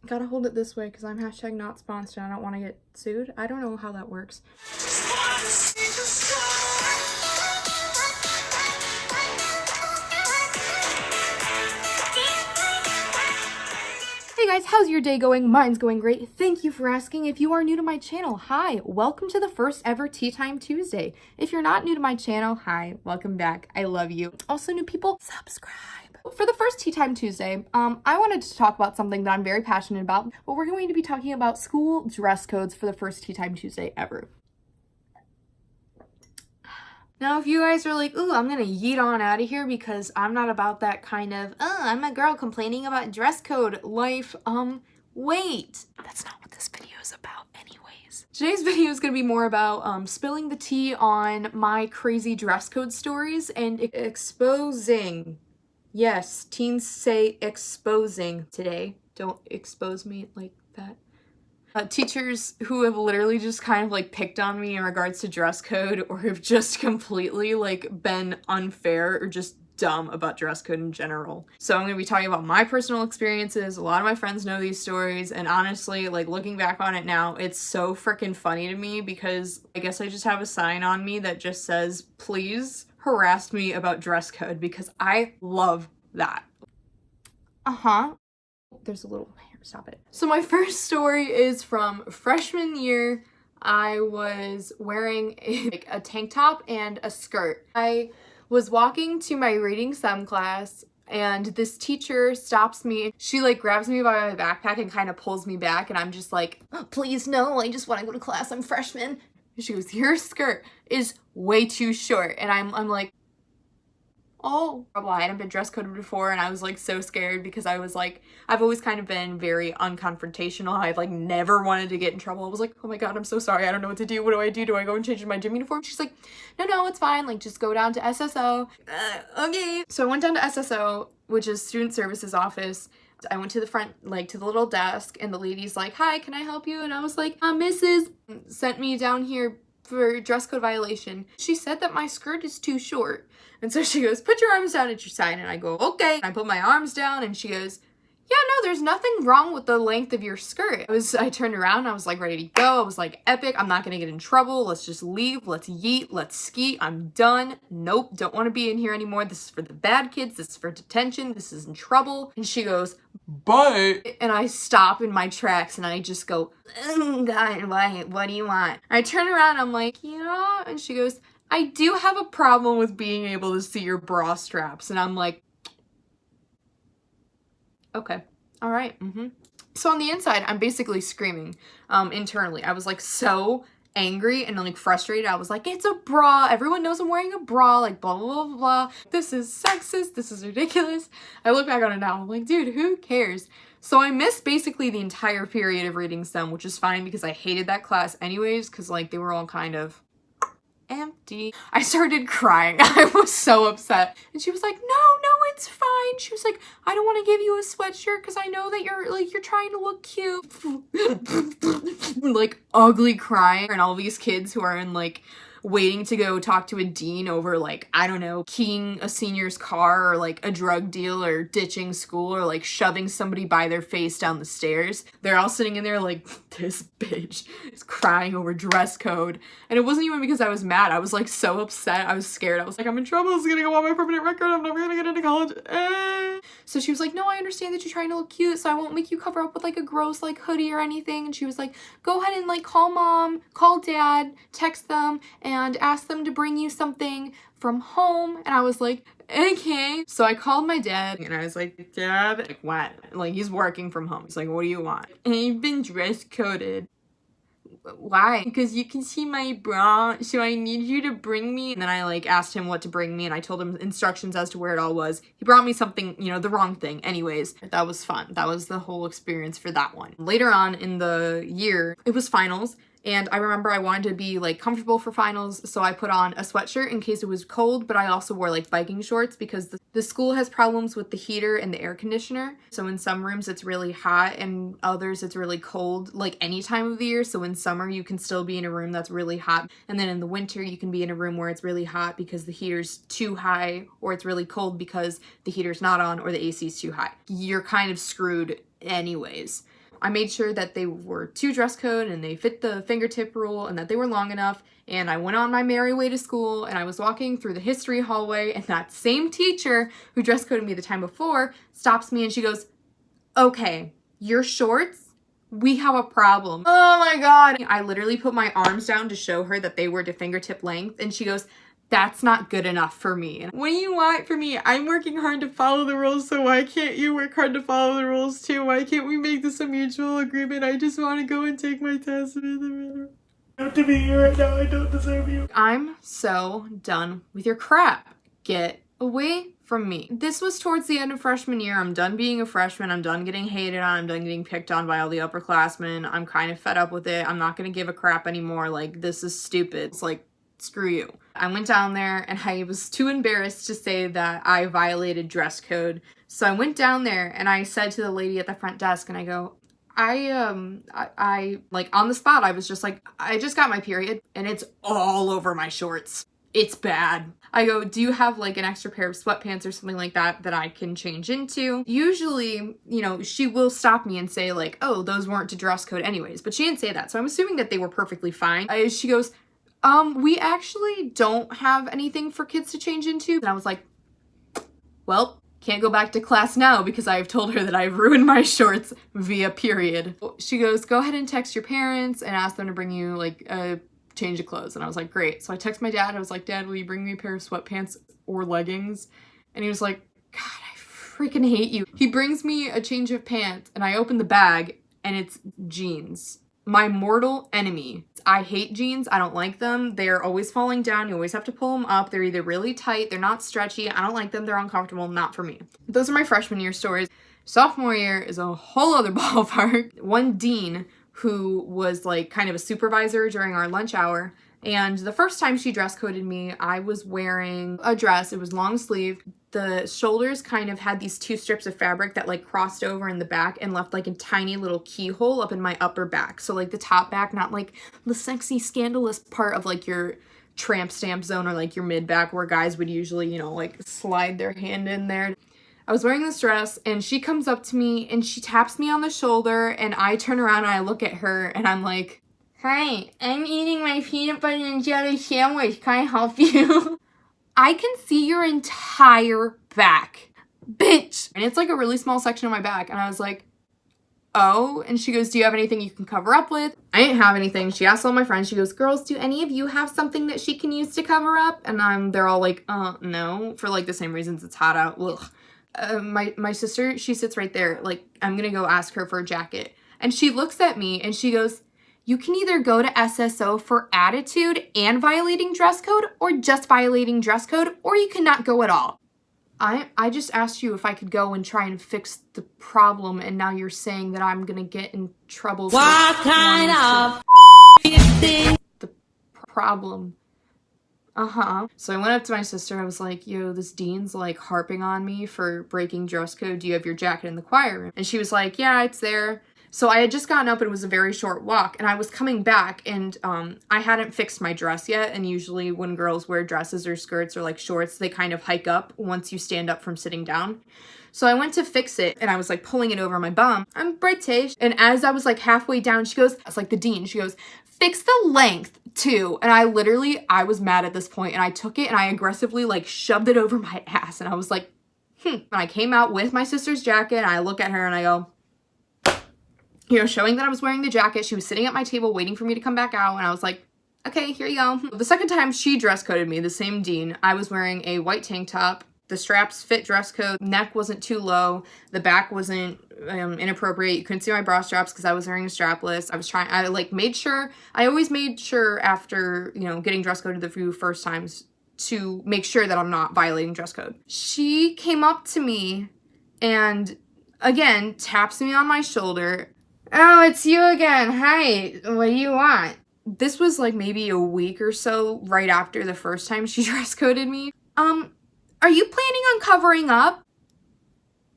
Gotta hold it this way because I'm hashtag not sponsored. I don't want to get sued. I don't know how that works. Hey guys, how's your day going? Mine's going great. Thank you for asking. If you are new to my channel, hi, welcome to the first ever Tea Time Tuesday. If you're not new to my channel, hi, welcome back. I love you. Also, new people, subscribe. For the first Tea Time Tuesday, I wanted to talk about something that I'm very passionate about, but we're going to be talking about school dress codes for the first Tea Time Tuesday ever. Now, if you guys are like, ooh, I'm gonna yeet on out of here because I'm not about that kind of, I'm a girl complaining about dress code life, wait. That's not what this video is about anyways. Today's video is gonna be more about spilling the tea on my crazy dress code stories and exposing. Yes, teens say exposing today. Don't expose me like that. Teachers who have literally just kind of like picked on me in regards to dress code or have just completely like been unfair or just dumb about dress code in general. So I'm going to be talking about my personal experiences. A lot of my friends know these stories, and honestly, like looking back on it now, it's so freaking funny to me because I guess I just have a sign on me that just says, please harass me about dress code, because I love that. There's a little hair, stop it. So my first story is from freshman year. I was wearing a tank top and a skirt. I was walking to my reading sum class and this teacher stops me. She like grabs me by my backpack and kind of pulls me back, and I'm just like, oh, please no, I just want to go to class, I'm freshman. And she goes, your skirt is way too short. And I'm like, oh, well, I hadn't been dress coded before, and I was like so scared because I was like, I've always kind of been very unconfrontational. I've like never wanted to get in trouble. I was like, oh my god, I'm so sorry, I don't know what to do. What do I do? Do I go and change my gym uniform? She's like, no, it's fine, like just go down to SSO. Okay. So I went down to SSO, which is Student Services Office. I went to the front, like to the little desk, and the lady's like, hi, can I help you? And I was like, Mrs. sent me down here for dress code violation. She said that my skirt is too short. And so she goes, put your arms down at your side. And I go, okay. And I put my arms down, and she goes, yeah, no, there's nothing wrong with the length of your skirt. I turned around, I was like ready to go. I was like, epic, I'm not gonna get in trouble. Let's just leave, let's yeet, let's ski, I'm done. Nope, don't wanna be in here anymore. This is for the bad kids, this is for detention, this is in trouble. And she goes, but, and I stop in my tracks and I just go, God, what do you want? I turn around, I'm like, yeah, and she goes, I do have a problem with being able to see your bra straps. And I'm like, okay, all right, So on the inside, I'm basically screaming internally. I was like so angry and like frustrated. I was like, it's a bra. Everyone knows I'm wearing a bra, like blah, blah, blah, blah. This is sexist. This is ridiculous. I look back on it now. I'm like, dude, who cares? So I missed basically the entire period of reading STEM, which is fine because I hated that class anyways, because like they were all kind of empty. I started crying. I was so upset. And she was like, no, it's fine. She was like, I don't want to give you a sweatshirt because I know that you're trying to look cute. Like ugly crying. And all these kids who are in like waiting to go talk to a dean over like, I don't know, keying a senior's car or like a drug deal or ditching school or like shoving somebody by their face down the stairs. They're all sitting in there like, this bitch is crying over dress code. And it wasn't even because I was mad. I was like so upset. I was scared. I was like, I'm in trouble. It's gonna go on my permanent record. I'm never gonna get into college. So she was like, no, I understand that you're trying to look cute, so I won't make you cover up with like a gross like hoodie or anything. And she was like, go ahead and like call mom, call dad, text them, and ask them to bring you something from home. And I was like, okay. So I called my dad and I was like, Dad, like what? Like he's working from home. He's like, what do you want? I've been dress coded. Why? Because you can see my bra, so I need you to bring me. And then I like asked him what to bring me, and I told him instructions as to where it all was. He brought me something, you know, the wrong thing. Anyways, that was fun. That was the whole experience for that one. Later on in the year, it was finals. And I remember I wanted to be like comfortable for finals, so I put on a sweatshirt in case it was cold, but I also wore like biking shorts because the school has problems with the heater and the air conditioner. So in some rooms it's really hot and others it's really cold, like any time of the year. So in summer you can still be in a room that's really hot, and then in the winter you can be in a room where it's really hot because the heater's too high, or it's really cold because the heater's not on or the AC's too high. You're kind of screwed anyways. I made sure that they were to dress code and they fit the fingertip rule and that they were long enough. And I went on my merry way to school and I was walking through the history hallway and that same teacher who dress coded me the time before stops me and she goes, okay, your shorts, we have a problem. Oh my God. I literally put my arms down to show her that they were to fingertip length and she goes, that's not good enough for me. And what do you want from me? I'm working hard to follow the rules, so why can't you work hard to follow the rules too? Why can't we make this a mutual agreement? I just want to go and take my test. You have to be here right now. I don't deserve you. I'm so done with your crap. Get away from me. This was towards the end of freshman year. I'm done being a freshman. I'm done getting hated on. I'm done getting picked on by all the upperclassmen. I'm kind of fed up with it. I'm not going to give a crap anymore. Like, this is stupid. It's like, screw you. I went down there and I was too embarrassed to say that I violated dress code. So I went down there and I said to the lady at the front desk and I go, I like on the spot, I was just like, I just got my period and it's all over my shorts. It's bad. I go, do you have like an extra pair of sweatpants or something like that that I can change into? Usually, you know, she will stop me and say like, oh, those weren't to dress code anyways, but she didn't say that. So I'm assuming that they were perfectly fine. She goes, we actually don't have anything for kids to change into. And I was like, well, can't go back to class now because I've told her that I've ruined my shorts via period. She goes, go ahead and text your parents and ask them to bring you like a change of clothes. And I was like, great. So I text my dad. I was like, Dad, will you bring me a pair of sweatpants or leggings? And he was like, God, I freaking hate you. He brings me a change of pants and I open the bag and it's jeans. My mortal enemy. I hate jeans. I don't like them. They're always falling down. You always have to pull them up. They're either really tight. They're not stretchy. I don't like them. They're uncomfortable. Not for me. Those are my freshman year stories. Sophomore year is a whole other ballpark. One dean who was like kind of a supervisor during our lunch hour. And the first time she dress coded me, I was wearing a dress. It was long sleeve. The shoulders kind of had these two strips of fabric that like crossed over in the back and left like a tiny little keyhole up in my upper back. So like the top back, not like the sexy scandalous part of like your tramp stamp zone or like your mid back where guys would usually, you know, like slide their hand in there. I was wearing this dress and she comes up to me and she taps me on the shoulder and I turn around and I look at her and I'm like, hi, I'm eating my peanut butter and jelly sandwich. Can I help you? I can see your entire back, bitch. And it's like a really small section of my back. And I was like, oh. And she goes, do you have anything you can cover up with? I didn't have anything. She asked all my friends. She goes, girls, do any of you have something that she can use to cover up? And they're all like, no. For like the same reasons, it's hot out. Ugh. My sister, she sits right there. Like, I'm gonna go ask her for a jacket. And she looks at me and she goes, you can either go to SSO for attitude and violating dress code or just violating dress code, or you cannot go at all. I just asked you if I could go and try and fix the problem, and now you're saying that I'm gonna get in trouble. What kind of thing? The problem. So I went up to my sister. I was like, yo, this dean's like harping on me for breaking dress code. Do you have your jacket in the choir room? And she was like, yeah, it's there. So I had just gotten up and it was a very short walk and I was coming back and I hadn't fixed my dress yet. And usually when girls wear dresses or skirts or like shorts, they kind of hike up once you stand up from sitting down. So I went to fix it and I was like pulling it over my bum. I'm British. And as I was like halfway down, she goes, it's like the dean, she goes, fix the length too. And I was mad at this point and I took it and I aggressively like shoved it over my ass. And I was like, And I came out with my sister's jacket and I look at her and I go, you know, showing that I was wearing the jacket. She was sitting at my table waiting for me to come back out. And I was like, okay, here you go. The second time she dress coded me, the same dean, I was wearing a white tank top. The straps fit dress code. Neck wasn't too low. The back wasn't inappropriate. You couldn't see my bra straps because I was wearing a strapless. I always made sure after, you know, getting dress coded the few first times to make sure that I'm not violating dress code. She came up to me and again, taps me on my shoulder. Oh, it's you again. Hi, what do you want? This was like maybe a week or so right after the first time she dress coded me. Are you planning on covering up?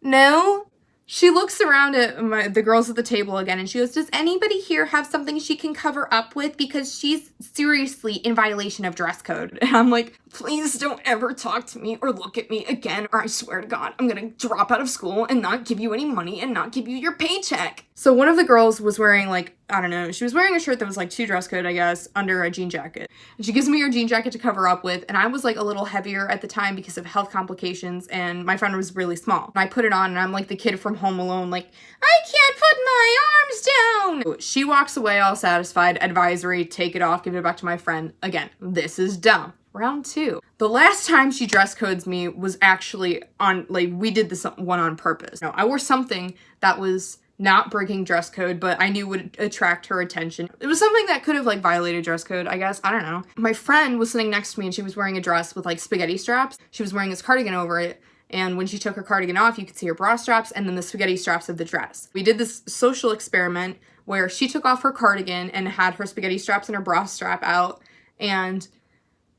No? She looks around at the girls at the table again and she goes, does anybody here have something she can cover up with? Because she's seriously in violation of dress code. And I'm like, please don't ever talk to me or look at me again, or I swear to God, I'm gonna drop out of school and not give you any money and not give you your paycheck. So one of the girls was wearing like, I don't know, she was wearing a shirt that was like too dress code, I guess, under a jean jacket. And she gives me her jean jacket to cover up with, and I was like a little heavier at the time because of health complications, and my friend was really small. And I put it on and I'm like the kid from Home Alone, like, I can't put my arms down. She walks away all satisfied, advisory, take it off, give it back to my friend. Again, this is dumb. Round 2. The last time she dress codes me was actually on, like, we did this one on purpose. No, I wore something that was not breaking dress code, but I knew would attract her attention. It was something that could have like violated dress code, I guess. I don't know. My friend was sitting next to me and she was wearing a dress with like spaghetti straps. She was wearing this cardigan over it. And when she took her cardigan off, you could see her bra straps and then the spaghetti straps of the dress. We did this social experiment where she took off her cardigan and had her spaghetti straps and her bra strap out. And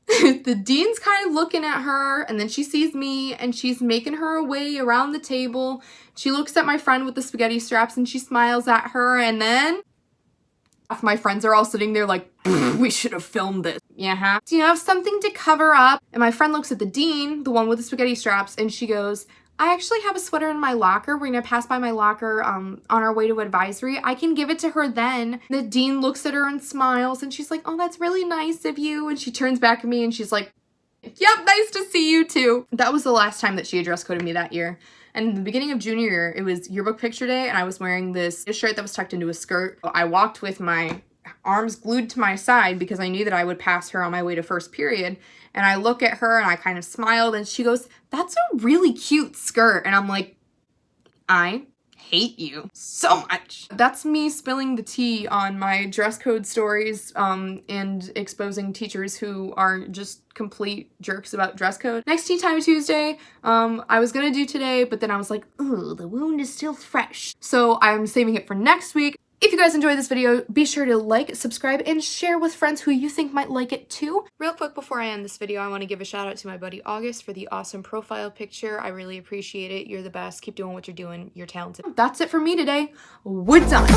the dean's kind of looking at her, and then she sees me and she's making her way around the table. She looks at my friend with the spaghetti straps and she smiles at her, and then my friends are all sitting there like, we should have filmed this. Yeah. Do you have something to cover up? And my friend looks at the dean, the one with the spaghetti straps, and she goes, I actually have a sweater in my locker. We're gonna pass by my locker on our way to advisory. I can give it to her then. The dean looks at her and smiles and she's like, oh, that's really nice of you. And she turns back at me and she's like, yep, nice to see you too. That was the last time that she had dress coded me that year. And in the beginning of junior year, it was yearbook picture day and I was wearing this shirt that was tucked into a skirt. I walked with my arms glued to my side because I knew that I would pass her on my way to first period. And I look at her and I kind of smiled and she goes, that's a really cute skirt. And I'm like, I hate you so much. That's me spilling the tea on my dress code stories and exposing teachers who are just complete jerks about dress code. Next Tea Time Tuesday, I was gonna do today, but then I was like, ooh, the wound is still fresh. So I'm saving it for next week. If you guys enjoyed this video, be sure to like, subscribe, and share with friends who you think might like it too. Real quick before I end this video, I want to give a shout out to my buddy August for the awesome profile picture. I really appreciate it. You're the best. Keep doing what you're doing. You're talented. That's it for me today. We're done.